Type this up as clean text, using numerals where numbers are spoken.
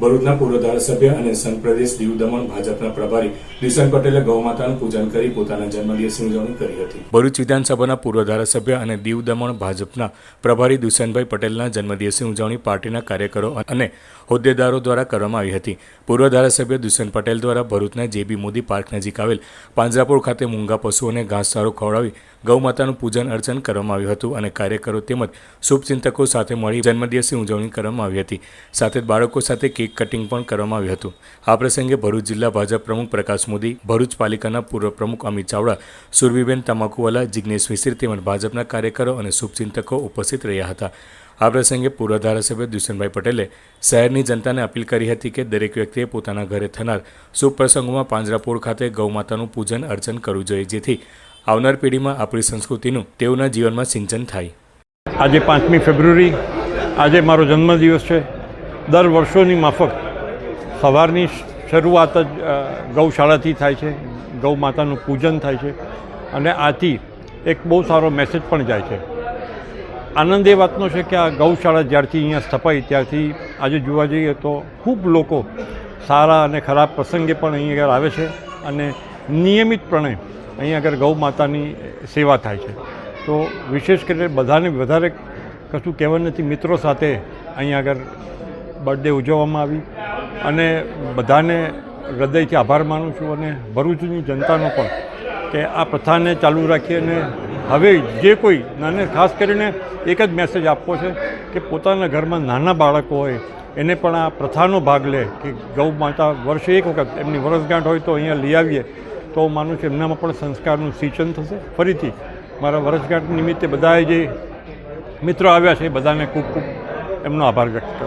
ભરૂચના પૂર્વ ધારાસભ્ય અને સંઘ પ્રદેશ દીવ દમણ ભાજપના પ્રભારી દુષ્યંત પટેલે ગૌમાતાનું પૂજન કરી પોતાના જન્મદિવસની ઉજવણી કરી હતી। ભરૂચ વિધાનસભાના પૂર્વ ધારાસભ્ય અને દીવ દમણ ભાજપના પ્રભારી દુષ્યંતભાઈ પટેલના જન્મદિવસની ઉજવણી પાર્ટીના કાર્યકરો અને હોદ્દેદારો દ્વારા કરવામાં આવી હતી। પૂર્વ ધારાસભ્ય દુષ્યંત પટેલ દ્વારા ભરૂચના જેબી મોદી પાર્ક નજીક આવેલ પાંજરાપોળ ખાતે મૂંગા પશુઓને ઘાસચારો ખવડાવી ગૌમાતાનું પૂજન અર્ચન કરવામાં આવ્યું હતું અને કાર્યકરો તેમજ શુભચિંતકો સાથે મળી જન્મદિવસની ઉજવણી કરવામાં આવી હતી। સાથે જ બાળકો સાથે કેક કટિંગ પણ કરવામાં આવ્યું હતું। આ પ્રસંગે ભરૂચ જિલ્લા ભાજપ પ્રમુખ પ્રકાશ મોદી, ભરૂચ પાલિકાના પૂર્વ પ્રમુખ અમિત ચાવડા, સુરભીબેન તમાકુવાલા, જિગ્નેશ મિશ્ર તેમજ ભાજપના કાર્યકરો અને શુભચિંતકો ઉપસ્થિત રહ્યા હતા। આ પ્રસંગે પૂર્વ ધારાસભ્ય દુષ્યંતભાઈ પટેલે શહેરની જનતાને અપીલ કરી હતી કે દરેક વ્યક્તિએ પોતાના ઘરે થનાર શુભ પ્રસંગોમાં પાંજરાપોળ ખાતે ગૌમાતાનું પૂજન અર્ચન કરવું જોઈએ, જેથી આવનાર પેઢીમાં આપણી સંસ્કૃતિનું તેઓના જીવનમાં સિંચન થાય। આજે 5મી ફેબ્રુઆરી આજે મારો જન્મદિવસ છે। દર વર્ષોની માફક સવારની શરૂઆત જ ગૌશાળાથી થાય છે, ગૌ માતાનું પૂજન થાય છે અને આથી એક બહુ સારો મેસેજ પણ જાય છે। આનંદ એ વાતનો છે કે આ ગૌશાળા જ્યારથી અહીંયા સ્થપાઈ ત્યારથી આજે જોવા જઈએ તો ખૂબ લોકો સારા અને ખરાબ પ્રસંગે પણ અહીં આગળ આવે છે અને નિયમિતપણે અહીં આગળ ગૌ માતાની સેવા થાય છે। તો વિશેષ કરીને બધાને વધારે કશું કહેવાનું નથી, મિત્રો સાથે અહીં આગળ બર્થડે ઉજવવામાં આવી અને બધાને હૃદયથી આભાર માનું છું અને ભરૂચની જનતાનો પણ કે આ પ્રથાને ચાલુ રાખી અને હવે જે કોઈ નાને ખાસ કરીને એક જ મેસેજ આપવો છે કે પોતાના ઘરમાં નાના બાળકો હોય એને પણ આ પ્રથાનો ભાગ લે કે ગૌ માતા વર્ષે એક વખત એમની વરસગાંઠ હોય તો અહીંયા લઈ આવીએ તો હું માનું છું એમનામાં પણ સંસ્કારનું સિંચન થશે। ફરીથી મારા વરસગાંઠ નિમિત્તે બધાએ જે મિત્રો આવ્યા છે એ બધાને ખૂબ ખૂબ એમનો આભાર વ્યક્ત કરું।